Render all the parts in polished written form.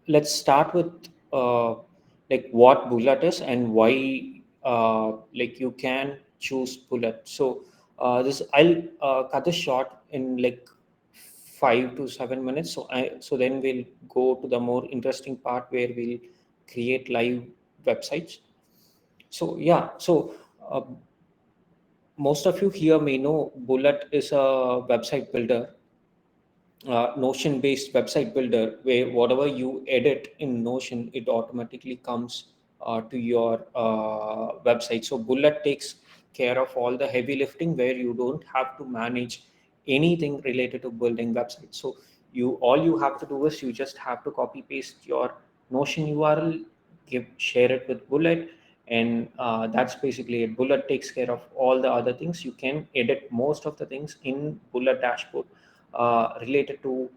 let's start with like what Bullet is and why like you can choose Bullet. So this I'll cut this short in like 5 to 7 minutes. So then we'll go to the more interesting part where we'll create live websites. So yeah, so uh, most of you here may know Bullet is a website builder, Notion based website builder, where whatever you edit in Notion, it automatically comes to your website. So Bullet takes care of all the heavy lifting where you don't have to manage anything related to building websites. So all you have to do is you just have to copy paste your Notion URL, share it with Bullet, and that's basically it. Bullet takes care of all the other things. You can edit most of the things in Bullet dashboard related to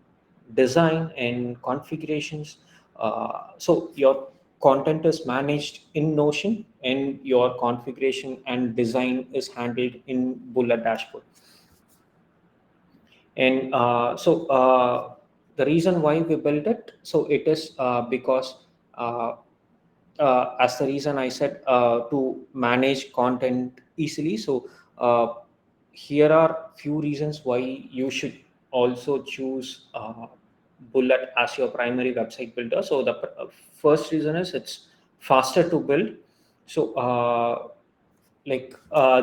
design and configurations. So your content is managed in Notion, and your configuration and design is handled in Bullet dashboard. And the reason why we built it, so it is because uh, as the reason I said, to manage content easily. So here are few reasons why you should also choose Bullet as your primary website builder. So the first reason is it's faster to build. So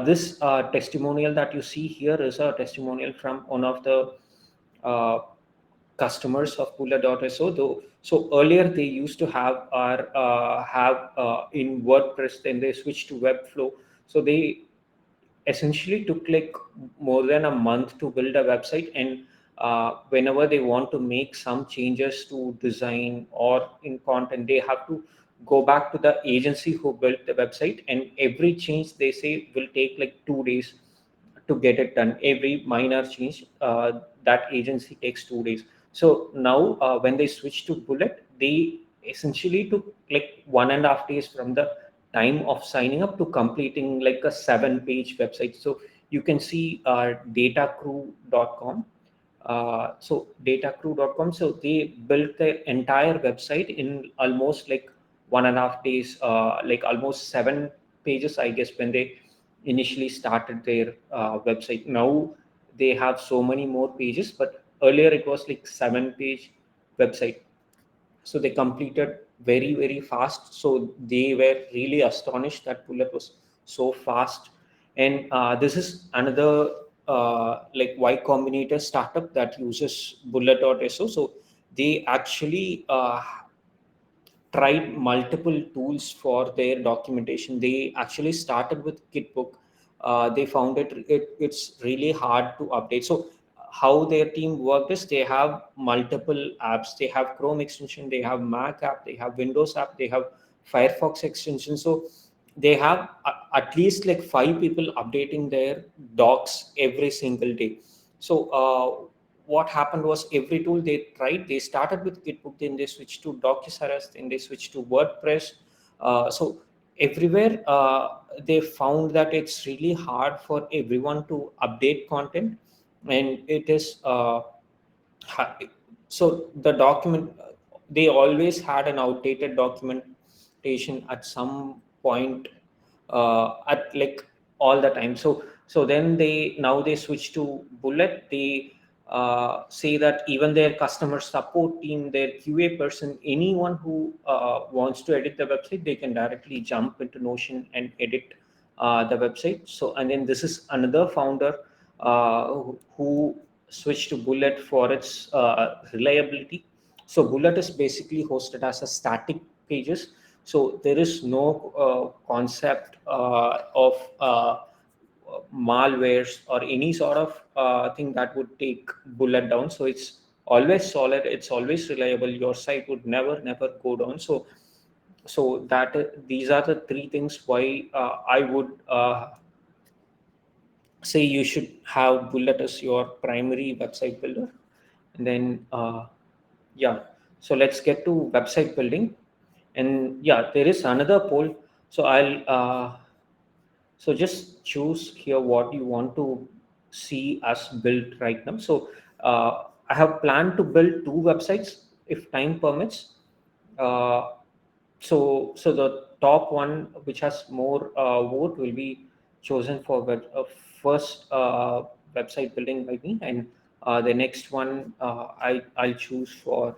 this testimonial that you see here is a testimonial from one of the uh, customers of Bullet.so. Though, so earlier they used to have in WordPress, then they switched to Webflow. So they essentially took like more than a month to build a website, and whenever they want to make some changes to design or in content, they have to go back to the agency who built the website, and every change they say will take like 2 days to get it done. Every minor change, that agency takes 2 days. So now when they switch to Bullet, they essentially took like 1.5 days from the time of signing up to completing like a 7-page website. So you can see datacrew.com. So datacrew.com, so they built their entire website in almost like 1.5 days, like almost 7 pages, I guess, when they initially started their website. Now they have so many more pages, but earlier it was like 7-page website. So they completed very fast. So they were really astonished that Bullet was so fast. And this is another like Y Combinator startup that uses Bullet.so. So they actually tried multiple tools for their documentation. They actually started with Gitbook. They found it's really hard to update. So how their team worked is they have multiple apps. They have Chrome extension, they have Mac app, they have Windows app, they have Firefox extension. So they have at least like 5 people updating their docs every single day. So what happened was every tool they tried, they started with Gitbook, then they switched to Docusaurus, then they switched to WordPress. So everywhere they found that it's really hard for everyone to update content, and it is ha- so the document, they always had an outdated documentation at some point, at like all the time. So then they switch to Bullet. They say that even their customer support team, their QA person, anyone who wants to edit the website, they can directly jump into Notion and edit the website. So, and then this is another founder who switched to Bullet for its reliability. So Bullet is basically hosted as a static pages. So there is no concept of malwares or any sort of thing that would take Bullet down. So it's always solid. It's always reliable. Your site would never go down. So that these are the three things why I would say you should have Bullet as your primary website builder. And then yeah, so let's get to website building. And yeah, there is another poll. So so just choose here what you want to see us build right now. So I have planned to build 2 websites if time permits. Uh, so the top one which has more vote will be chosen for first website building by me, and the next one I'll choose for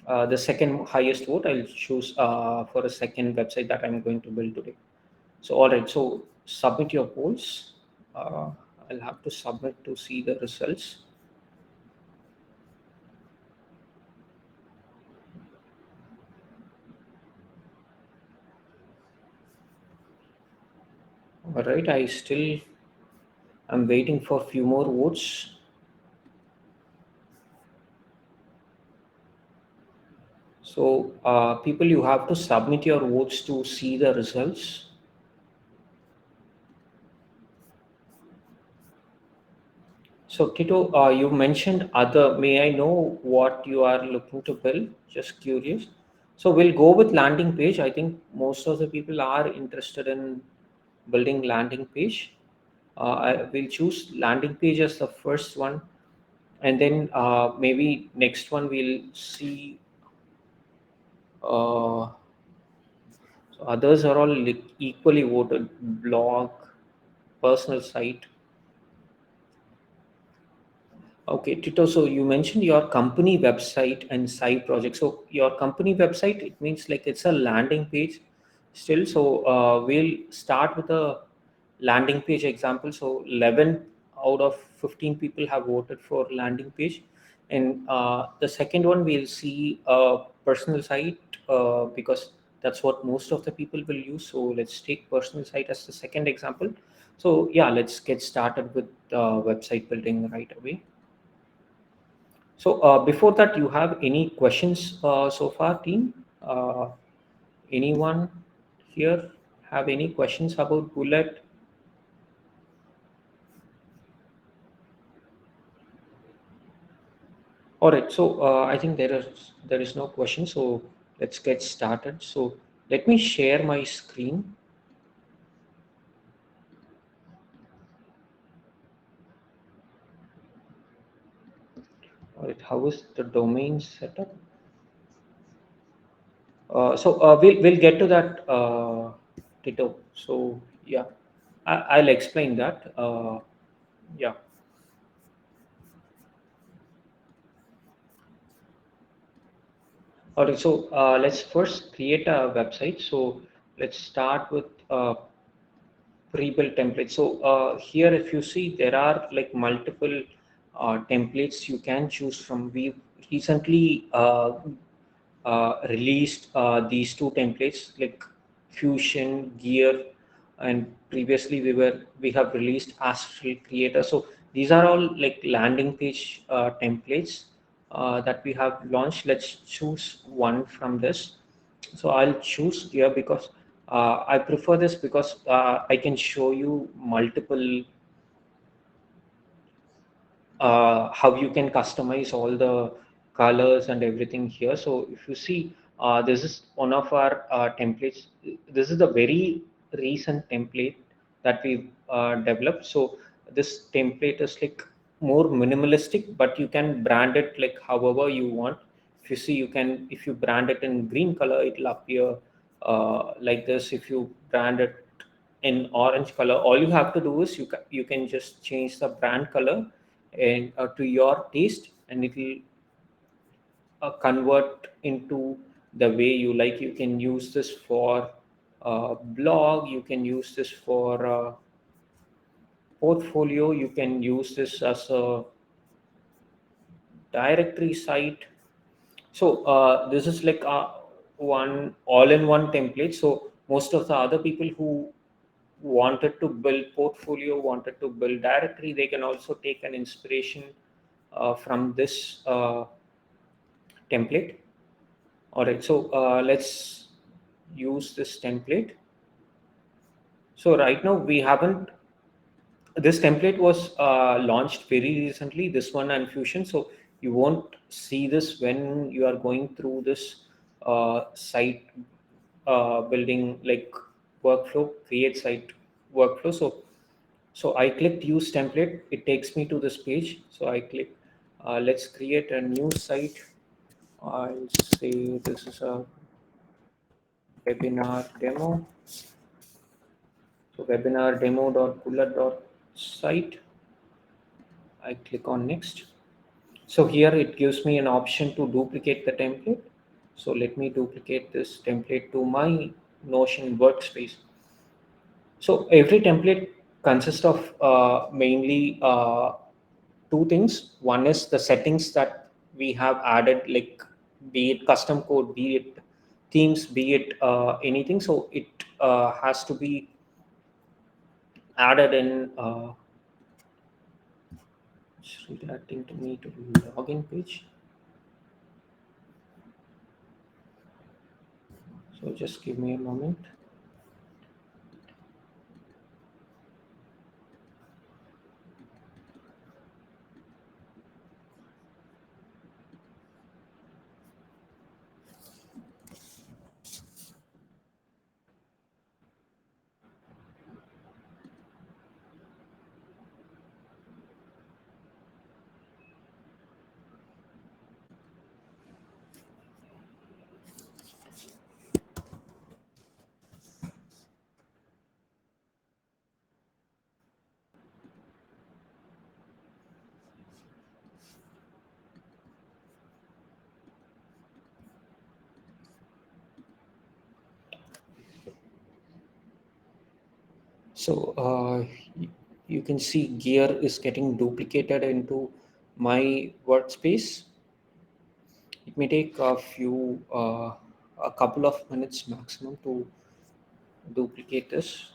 the second highest vote. I'll choose for a second website that I'm going to build today. So all right, so submit your polls. uh, I'll have to submit to see the results. All right, I'm waiting for a few more votes. So, people, you have to submit your votes to see the results. So, Tito, you mentioned other. May I know what you are looking to build? Just curious. So, we'll go with landing page. I think most of the people are interested in building landing page. We'll choose landing page as the first one, and then maybe next one we'll see. Uh, so others are all equally voted. Blog, personal site. Okay, Tito. So you mentioned your company website and side project. So your company website, it means like it's a landing page still. So we'll start with a landing page example. So 11 out of 15 people have voted for landing page. And the second one, we'll see a personal site because that's what most of the people will use. So let's take personal site as the second example. So yeah, let's get started with website building right away. So before that, you have any questions so far, team? Anyone here have any questions about Bullet? All right. So I think there is no question. So let's get started. So let me share my screen. All right. How is the domain setup? So we'll get to that, Tito. So yeah, I'll explain that. Yeah. All right, so let's first create a website. So let's start with pre-built templates. So here, if you see, there are like multiple templates you can choose from. We recently released these two templates like Fusion, Gear, and previously we have released Astral Creator. So these are all like landing page templates that we have launched. Let's choose one from this. So I'll choose Gear because I prefer this because I can show you multiple how you can customize all the colors and everything here. So if you see, this is one of our templates. This is the very recent template that we've developed. So this template is like more minimalistic, but you can brand it like however you want. If you see, if you brand it in green color, it'll appear like this. If you brand it in orange color, all you have to do is you can just change the brand color and to your taste, and it will convert into the way you like. You can use this for blog, you can use this for portfolio, you can use this as a directory site. So this is like one all-in-one template. So most of the other people who wanted to build portfolio, wanted to build directory, they can also take an inspiration from this template. All right, so let's use this template. So right now we haven't, this template was launched very recently, this one and Fusion. So you won't see this when you are going through this site building like workflow, create site workflow. So I clicked use template. It takes me to this page. So I click, let's create a new site. I'll say this is a webinar demo. So webinar demo.bullet.site. I click on next. So here it gives me an option to duplicate the template. So let me duplicate this template to my Notion workspace. So every template consists of mainly two things. One is the settings that we have added, like be it custom code, be it themes, be it anything. So it has to be added in. It's redirecting to me to the login page. So just give me a moment. So you can see gear is getting duplicated into my workspace. It may take a couple of minutes maximum to duplicate this.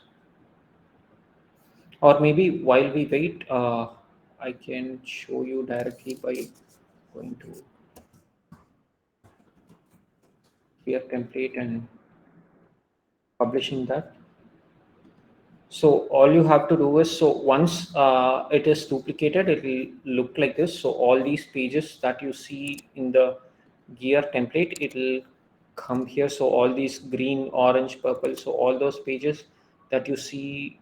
Or maybe while we wait, I can show you directly by going to gear template and publishing that. So all you have to do is, so once it is duplicated, it will look like this. So all these pages that you see in the gear template, it will come here. So all these green, orange, purple, so all those pages that you see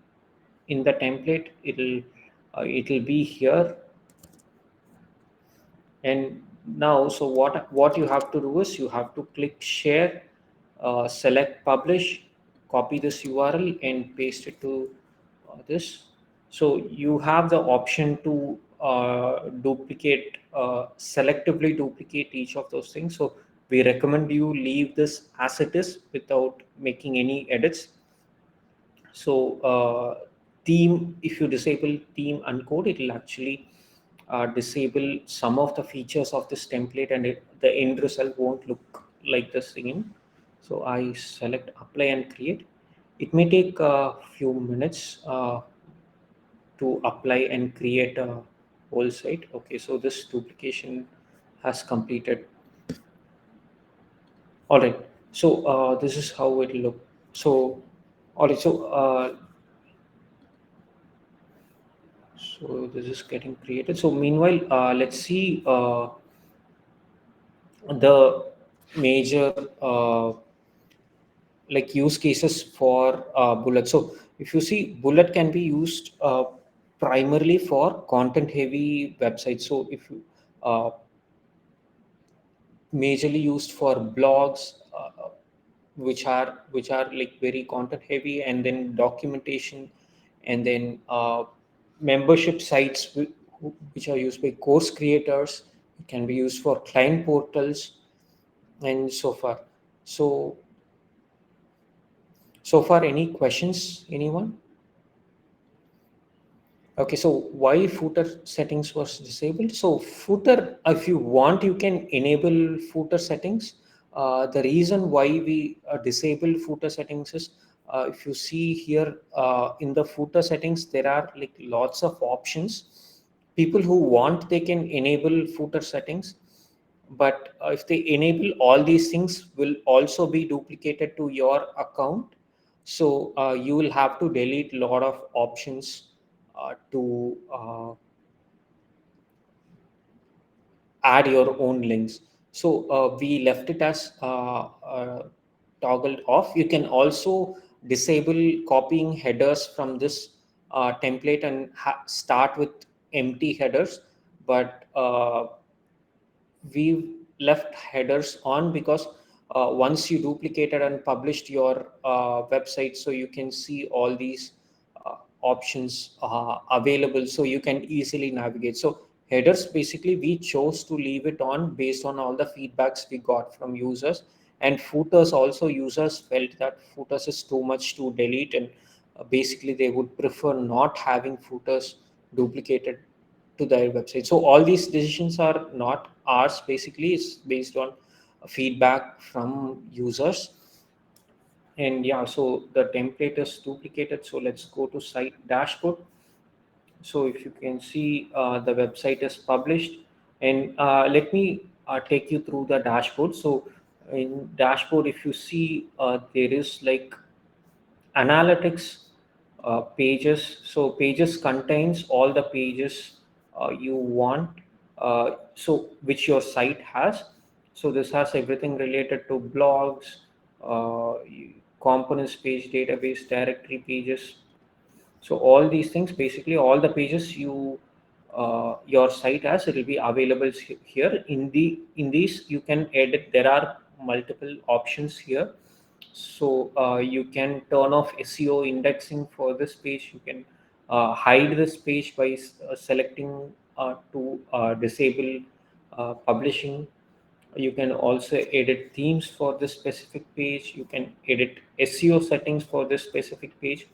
in the template, it'll be here. And now, so what you have to do is you have to click share, select publish, copy this URL and paste it to this. So you have the option to duplicate, selectively duplicate each of those things. So we recommend you leave this as it is without making any edits. So theme, if you disable theme uncode, it will actually disable some of the features of this template, and the end result won't look like this thing. So I select apply and create. It may take a few minutes to apply and create a whole site. Okay, so this duplication has completed. All right. So this is how it will look. So all right. So this is getting created. So meanwhile, let's see the major like use cases for Bullet. So if you see, Bullet can be used primarily for content heavy websites. So if you majorly used for blogs, which are like very content heavy, and then documentation, and then membership sites which are used by course creators. It can be used for client portals and so far. So far, any questions, anyone? Okay, so why footer settings was disabled? So footer, if you want, you can enable footer settings. The reason why we disable footer settings is, if you see here in the footer settings, there are like lots of options. People who want, they can enable footer settings, but if they enable all these things, will also be duplicated to your account. So you will have to delete a lot of options to add your own links. So we left it as toggled off. You can also disable copying headers from this template and start with empty headers. But we left headers on, because once you duplicated and published your website, so you can see all these options available, so you can easily navigate. So headers, basically we chose to leave it on based on all the feedbacks we got from users. And footers also, users felt that footers is too much to delete, and basically they would prefer not having footers duplicated to their website. So all these decisions are not ours, basically it's based on feedback from users. And yeah, so the template is duplicated, so let's go to site dashboard. So if you can see, the website is published. And let me take you through the dashboard. So in dashboard, if you see, there is like analytics pages. So pages contains all the pages you want, so which your site has. So this has everything related to blogs, uh, components page, database, directory pages. So all these things, basically all the pages you your site has, it will be available here. In these you can edit. There are multiple options here. So you can turn off SEO indexing for this page. You can hide this page by selecting to disable publishing. You can also edit themes for this specific page. You can edit SEO settings for this specific page.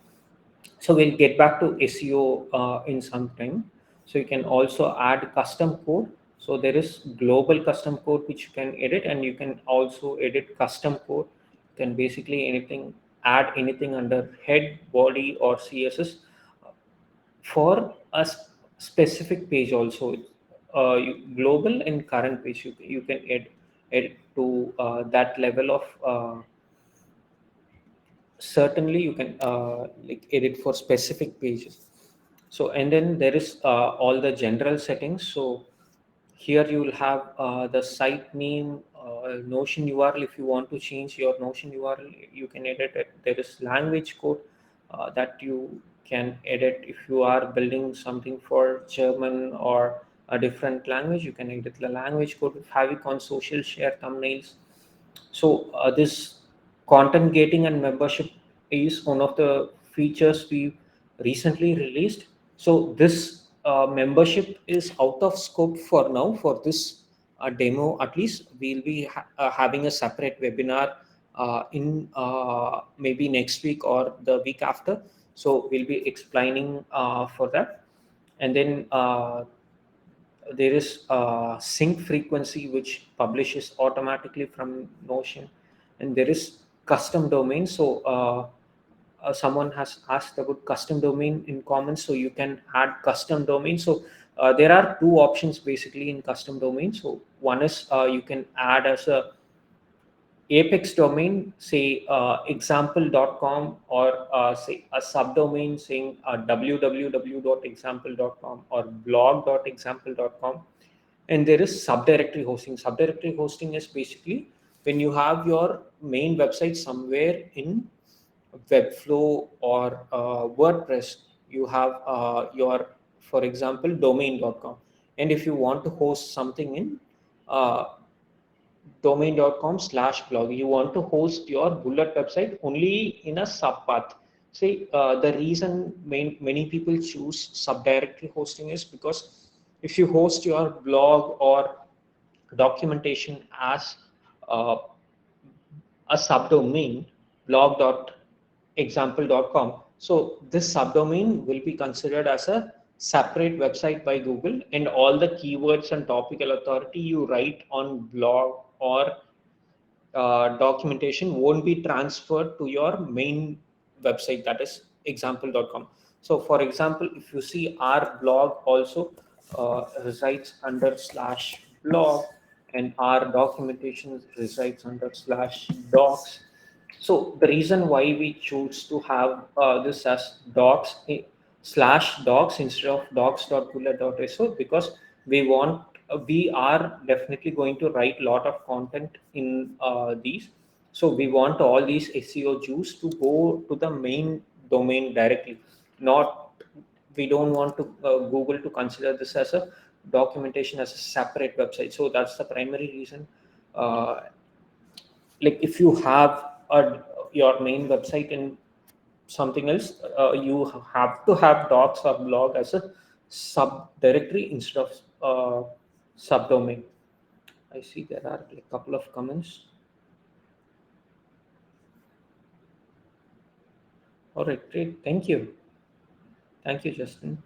So we'll get back to SEO in some time. So you can also add custom code. So there is global custom code which you can edit, and you can also edit custom code. You can basically add anything under head, body, or CSS for a specific page also. Global and current page, you can edit to that level of certainly you can like edit for specific pages. So and then there is all the general settings. So here you will have the site name, Notion URL. If you want to change your Notion URL, you can edit it. There is language code that you can edit. If you are building something for German or a different language, you can edit the language code. Favicon social share thumbnails. So this content gating and membership is one of the features we recently released. So this membership is out of scope for now for this demo. At least we'll be having a separate webinar in maybe next week or the week after. So we'll be explaining for that. And then there is sync frequency which publishes automatically from Notion. And there is custom domain. So someone has asked about custom domain in comments, so you can add custom domain. So there are two options basically in custom domain. So one is you can add as a apex domain, say example.com, or say a subdomain saying www.example.com or blog.example.com. And there is subdirectory hosting. Subdirectory hosting is basically when you have your main website somewhere in Webflow or WordPress. You have your, for example, domain.com. And if you want to host something in uh, domain.com/blog, you want to host your Bullet website only in a subpath. See, the reason many people choose subdirectory hosting is because if you host your blog or documentation as uh, a subdomain, blog.example.com, so this subdomain will be considered as a separate website by Google, and all the keywords and topical authority you write on blog or documentation won't be transferred to your main website, that is example.com. So for example, if you see, our blog also resides under /blog, and our documentation resides under /docs. So the reason why we choose to have this as docs/docs instead of docs.bullet.so, because we are definitely going to write a lot of content in these. So we want all these SEO juice to go to the main domain directly. Not, we don't want to Google to consider this as a documentation as a separate website. So that's the primary reason. Like if you have your main website in something else, you have to have docs or blog as a subdirectory instead of subdomain. I see there are a couple of comments. All right, great. Thank you. Thank you, Justin.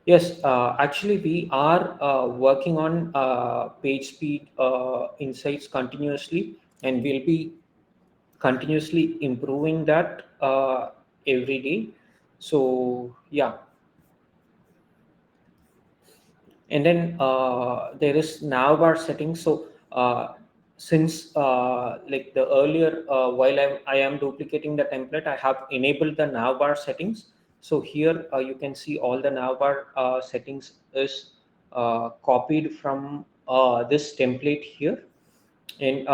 Yes, actually, we are working on page speed insights continuously, and we'll be continuously improving that every day. So, yeah. And then there is navbar settings. So since like the earlier, while I am duplicating the template, I have enabled the navbar settings. So here you can see all the navbar settings is copied from this template here. And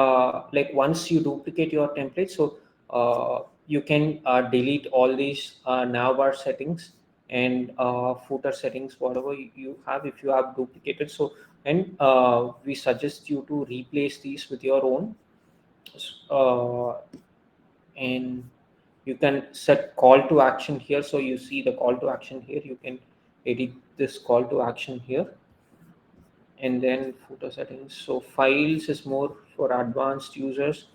like once you duplicate your template, so you can delete all these navbar settings and footer settings, whatever you have, if you have duplicated. So, and we suggest you to replace these with your own. uh, and you can set call to action here. So you see the call to action here, you can edit this call to action here. And then footer settings, so files is more for advanced users.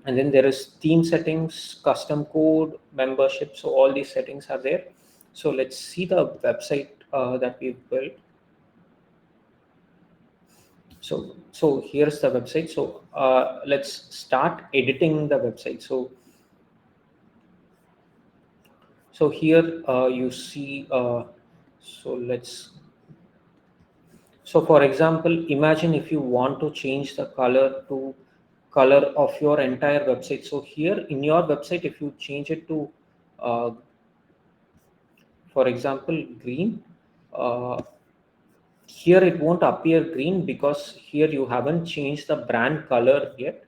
And then there is theme settings, custom code, membership. So all these settings are there. So let's see the website that we've built. So here's the website. So let's start editing the website. So here you see so let's so for example, imagine if you want to change the color of your entire website. So here in your website, if you change it to uh, for example green, uh, here it won't appear green because here you haven't changed the brand color yet.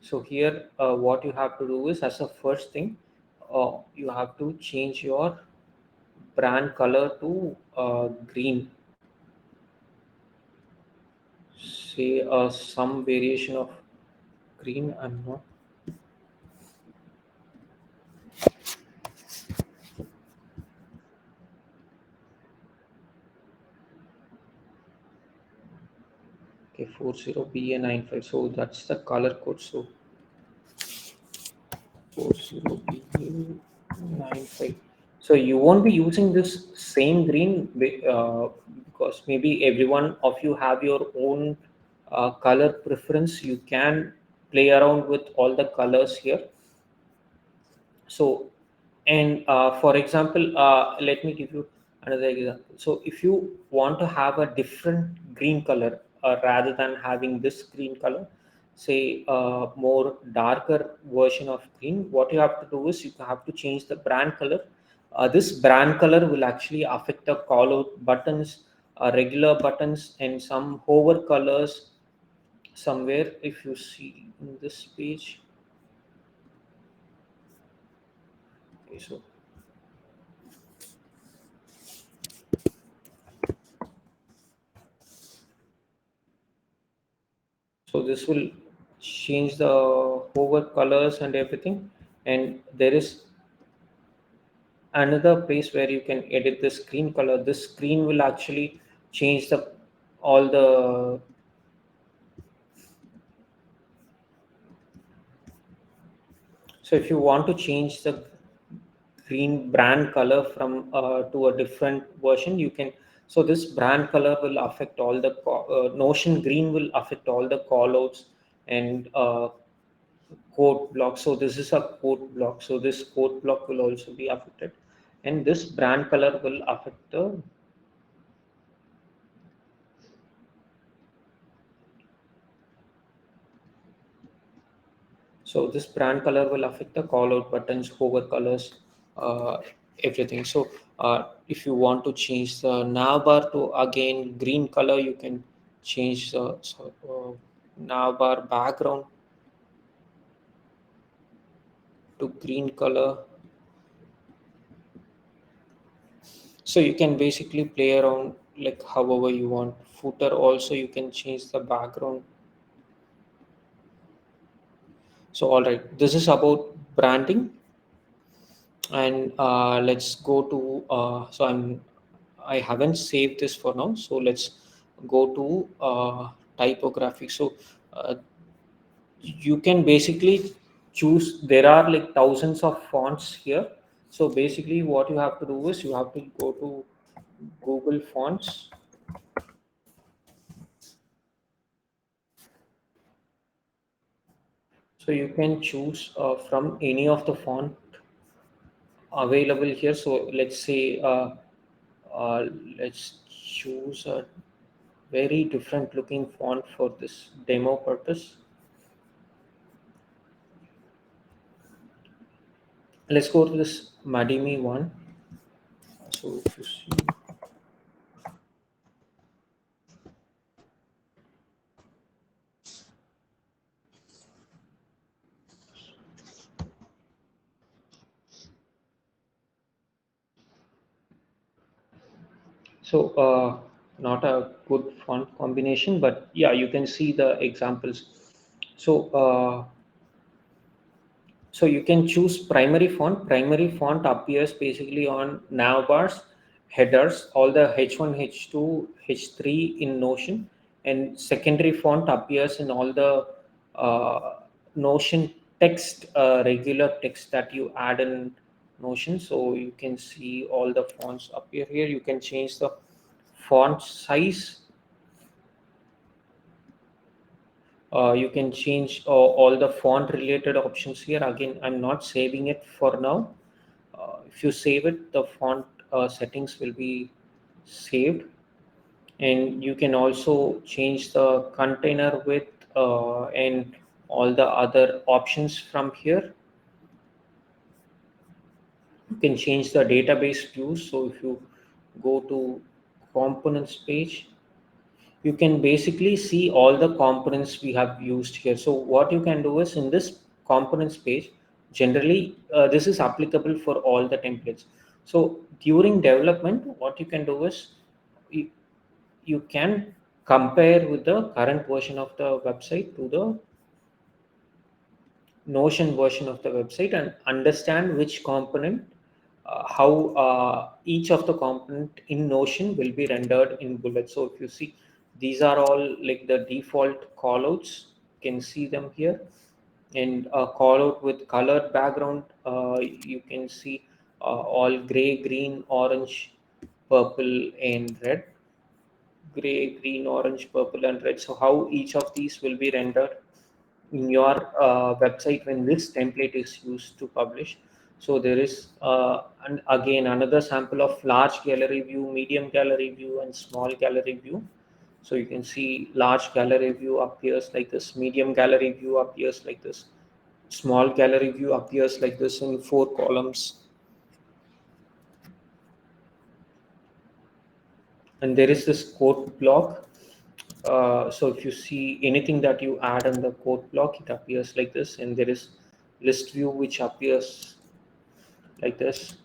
So here what you have to do is, as a first thing, you have to change your brand color to green, say some variation of green. I'm not okay, 40BA95. So that's the color code. So 40BA95. So you won't be using this same green because maybe every one of you have your own color preference. You can play around with all the colors here. So, and for example, let me give you another example. So if you want to have a different green color rather than having this green color, say more darker version of green, what you have to do is you have to change the brand color. This brand color will actually affect the call out buttons, regular buttons, and some hover colors somewhere. If you see in this page, okay, so this will change the hover colors and everything. And there is another place where you can edit the screen color. This screen will actually change the all the so if you want to change the green brand color from to a different version, you can. So this brand color will affect all the notion green will affect all the callouts and code block. So this is a code block. So this code block will also be affected, and this brand color will affect the. So this brand color will affect the call out buttons, hover colors, everything. So if you want to change the navbar to again green color, you can change the navbar background to green color. So you can basically play around like however you want. Footer also you can change the background. So all right, this is about branding, and let's go to I haven't saved this for now, so let's go to typography. So uh, you can basically choose, there are like thousands of fonts here. So basically what you have to do is you have to go to Google Fonts. So you can choose from any of the font available here. So let's say uh, let's choose a very different looking font for this demo purpose. Let's go to this Madimi one. So if you see, so not a good font combination, but yeah, you can see the examples. So so you can choose primary font. Primary font appears basically on nav bars, headers, all the H1, H2, H3 in Notion, and secondary font appears in all the Notion text, regular text that you add in Notion. So you can see all the fonts appear here. You can change the font size. You can change all the font related options here. Again, I'm not saving it for now. If you save it, the font settings will be saved, and you can also change the container width and all the other options from here. You can change the database views. So if you go to components page, you can basically see all the components we have used here. So what you can do is in this components page, generally this is applicable for all the templates. So during development, what you can do is you, you can compare with the current version of the website to the Notion version of the website and understand which component, how each of the component in Notion will be rendered in Bullet. So if you see, these are all like the default callouts. You can see them here, and a callout with colored background. You can see all gray, green, orange, purple, and red. Gray, green, orange, purple, and red. So how each of these will be rendered in your website when this template is used to publish. So there is and again another sample of large gallery view, medium gallery view, and small gallery view. So you can see large gallery view appears like this, medium gallery view appears like this, small gallery view appears like this in 4 columns, and there is this quote block. So if you see anything that you add in the quote block, it appears like this, and there is list view which appears like this.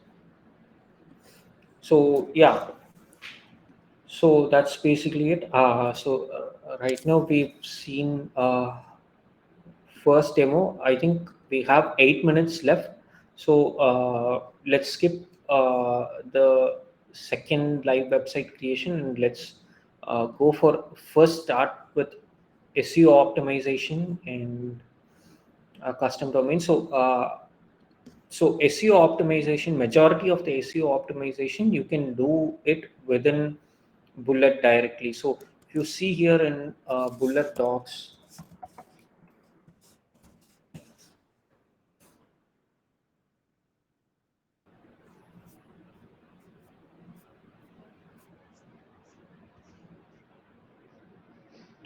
So yeah, so that's basically it. Right now we've seen first demo. I think we have 8 minutes left. So let's skip the second live website creation, and let's go for first start with SEO optimization and custom domain. So SEO optimization, majority of the SEO optimization, you can do it within Bullet directly. So if you see here in Bullet docs,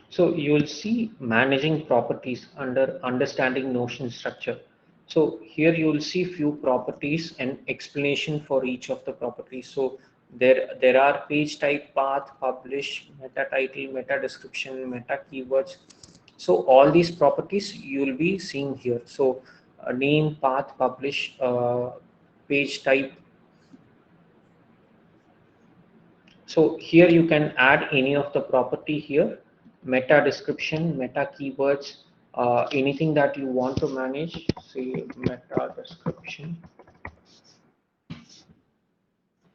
so you will see managing properties under understanding Notion structure. So here you will see few properties and explanation for each of the properties. So there are page type, path, publish, meta title, meta description, meta keywords. So all these properties you will be seeing here. So name, path, publish, page type, So here you can add any of the property here, meta description, meta keywords, anything that you want to manage, say meta description.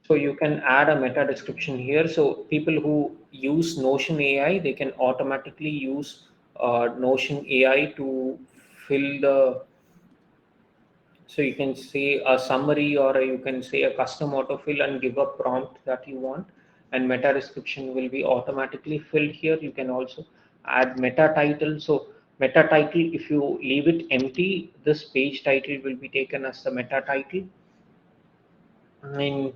So you can add a meta description here. So people who use Notion AI, they can automatically use Notion AI to fill the, so you can say a summary, or you can say a custom autofill and give a prompt that you want, and meta description will be automatically filled here. You can also add meta title. So meta title, if you leave it empty, this page title will be taken as the meta title. And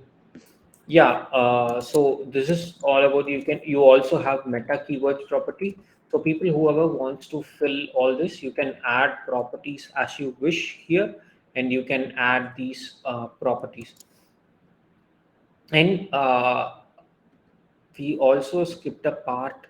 yeah, so this is all about, you also have meta keywords property. So people, whoever wants to fill all this, you can add properties as you wish here, and you can add these properties. And we also skipped a part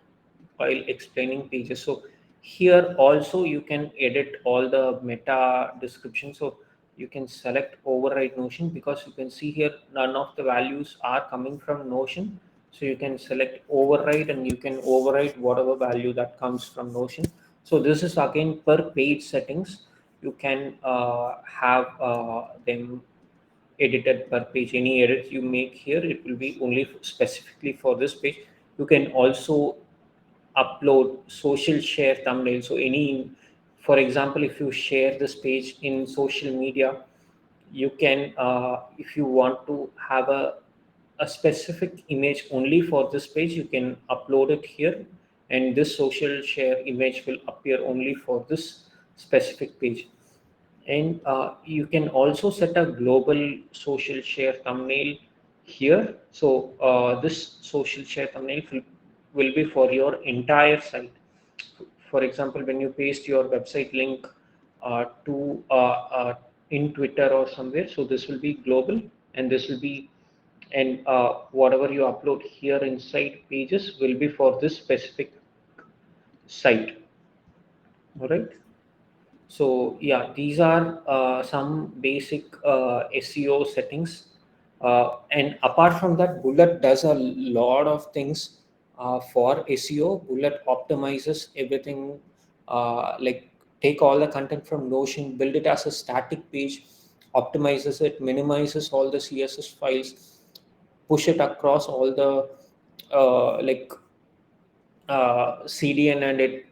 while explaining pages. So here also you can edit all the meta description. So you can select override Notion, because you can see here none of the values are coming from Notion. So you can select override, and you can override whatever value that comes from Notion. So this is again per page settings. You can have them edited per page. Any edits you make here, it will be only specifically for this page. You can also upload social share thumbnail. So any, for example, if you share this page in social media, you can, if you want to have a specific image only for this page, you can upload it here, and this social share image will appear only for this specific page. And you can also set a global social share thumbnail here. So this social share thumbnail will be for your entire site. For example, when you paste your website link to in Twitter or somewhere, so this will be global, and this will be, and whatever you upload here inside pages will be for this specific site. All right. So yeah, these are some basic SEO settings. And apart from that, Bullet does a lot of things for SEO. Bullet optimizes everything, like take all the content from Notion, build it as a static page, optimizes it, minimizes all the CSS files, push it across all the like CDN, and it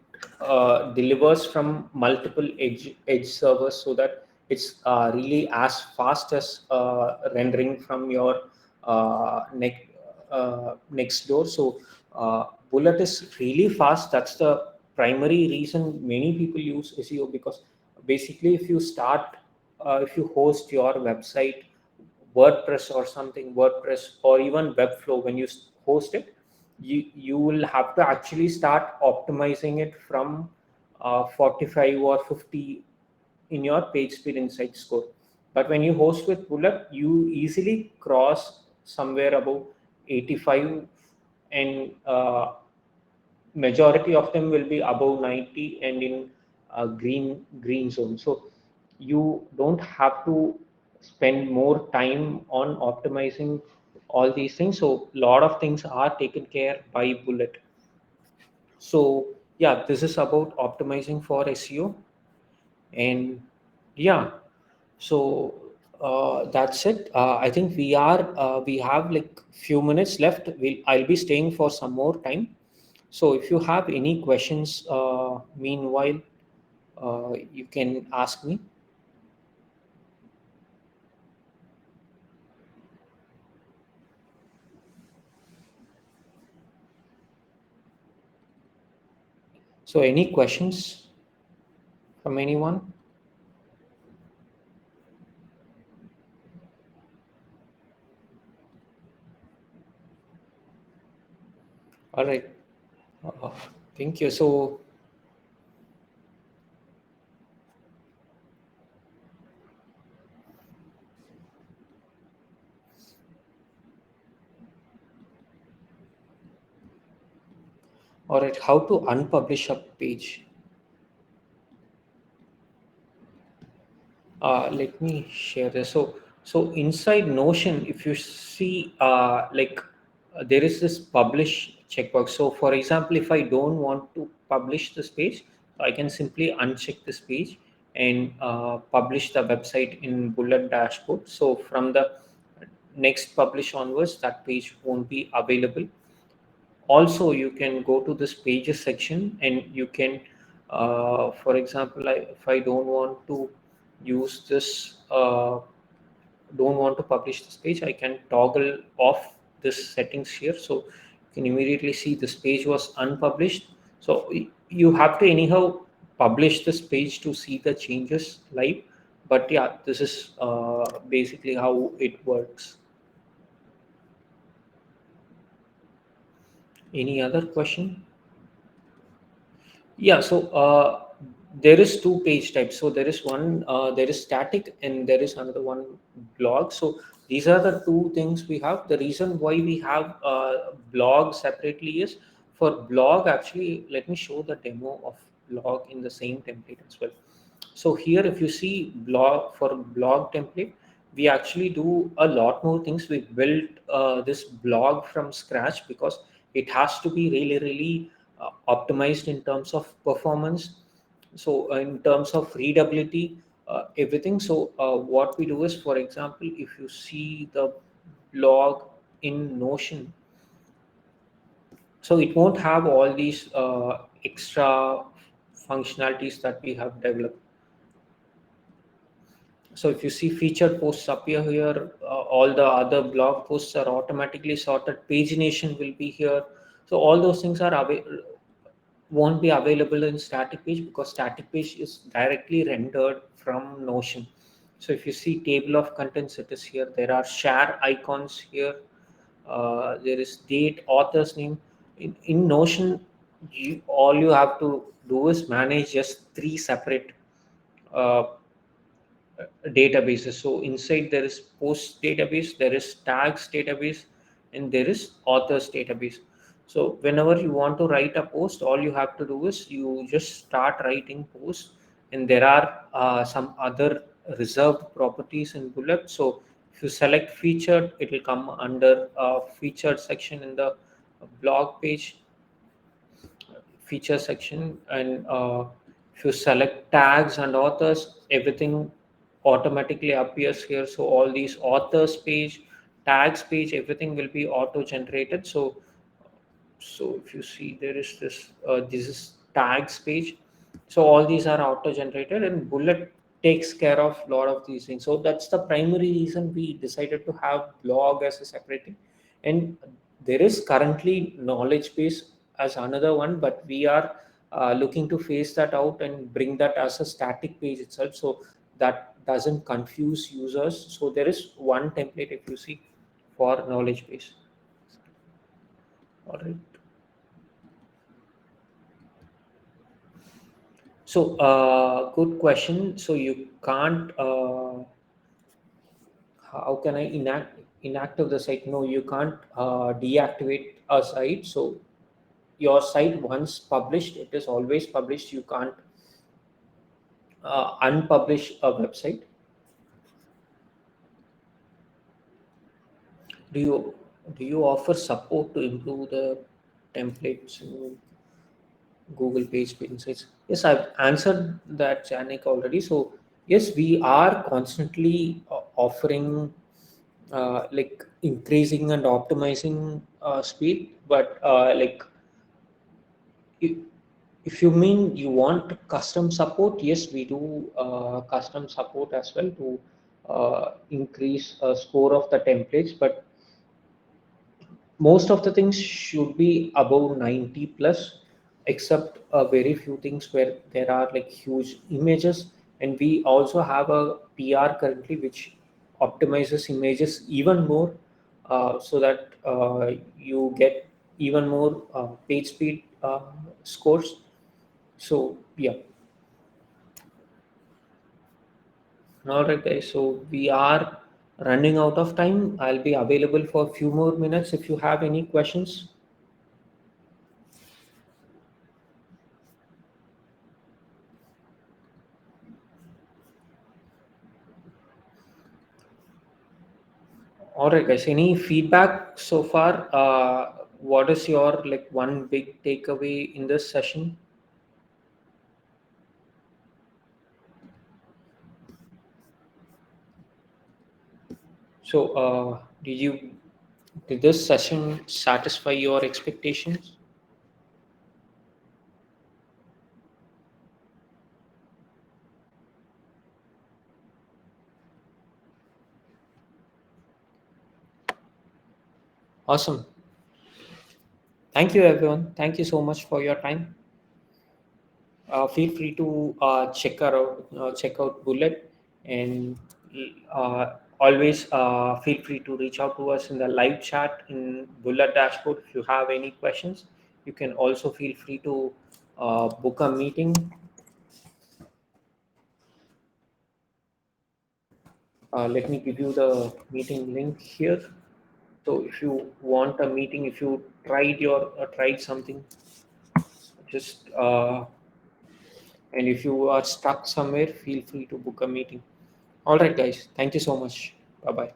delivers from multiple edge servers, so that it's really as fast as rendering from your next door. So Bullet is really fast. That's the primary reason many people use SEO, because basically if you host your website, WordPress or something, WordPress or even Webflow, when you host it, you will have to actually start optimizing it from 45 or 50 in your page speed insight score. But when you host with Bullet, you easily cross somewhere above 85, and majority of them will be above 90 and in green zone. So you don't have to spend more time on optimizing all these things. So a lot of things are taken care by Bullet. So yeah, this is about optimizing for SEO. And yeah, so that's it. I think we have like few minutes left. I'll be staying for some more time. So if you have any questions, meanwhile, you can ask me. So any questions from anyone? All right. Uh, thank you. So all right, how to unpublish a page? Let me share this. So inside Notion, if you see like there is this publish checkbox. So for example, if I don't want to publish this page, I can simply uncheck this page and publish the website in Bullet dashboard. So from the next publish onwards, that page won't be available. Also, you can go to this pages section and you can, for example, if I don't want to use this, don't want to publish this page, I can toggle off this settings here. So you can immediately see this page was unpublished. So you have to anyhow publish this page to see the changes live. But yeah, this is basically how it works. Any other question? Yeah, so there is two page types. So there is one, there is static and there is another one, blog. So these are the two things we have. The reason why we have blog separately is for blog, actually, let me show the demo of blog in the same template as well. So here, if you see blog, for blog template, we actually do a lot more things. We built this blog from scratch because it has to be really, really optimized in terms of performance. So in terms of readability, everything. So what we do is, for example, if you see the blog in Notion, so it won't have all these extra functionalities that we have developed. So if you see featured posts appear here, all the other blog posts are automatically sorted. Pagination will be here. So all those things are won't be available in static page because static page is directly rendered from Notion. So if you see table of contents, it is here. There are share icons here. There is date, author's name. In Notion, all you have to do is manage just three separate uh, databases. So inside there is post database, there is tags database, and there is authors database. So whenever you want to write a post, all you have to do is you just start writing posts, and there are some other reserved properties in Bullet. So if you select featured, it will come under featured section in the blog page feature section. And if you select tags and authors, everything automatically appears here. So all these authors page, tags page, everything will be auto generated. So if you see, there is this is tags page. So all these are auto generated, and Bullet takes care of a lot of these things. So that's the primary reason we decided to have blog as a separate thing. And there is currently knowledge base as another one, but we are looking to phase that out and bring that as a static page itself, so that doesn't confuse users. So there is one template, if you see, for knowledge base. All right. So, good question. So you can't. How can I inactive the site? No, you can't deactivate a site. So your site once published, it is always published. You can't unpublish a website. Do you offer support to improve the templates in Google Page Insights? Yes, I've answered that, Janik, already. So yes, we are constantly offering like increasing and optimizing speed, but if, if you mean you want custom support, yes, we do custom support as well to increase score of the templates, but most of the things should be above 90 plus, except very few things where there are like huge images. And we also have a PR currently which optimizes images even more, so that you get even more page speed scores. So yeah. All right, guys. So we are running out of time. I'll be available for a few more minutes if you have any questions. All right, guys. Any feedback so far? What is your like one big takeaway in this session? So, did this session satisfy your expectations? Awesome. Thank you, everyone. Thank you so much for your time. Feel free to check out Bullet, and always feel free to reach out to us in the live chat in Bullet dashboard. If you have any questions, you can also feel free to book a meeting. Let me give you the meeting link here. So if you want a meeting, if you tried something, just and if you are stuck somewhere, feel free to book a meeting. All right, guys. Thank you so much. Bye bye.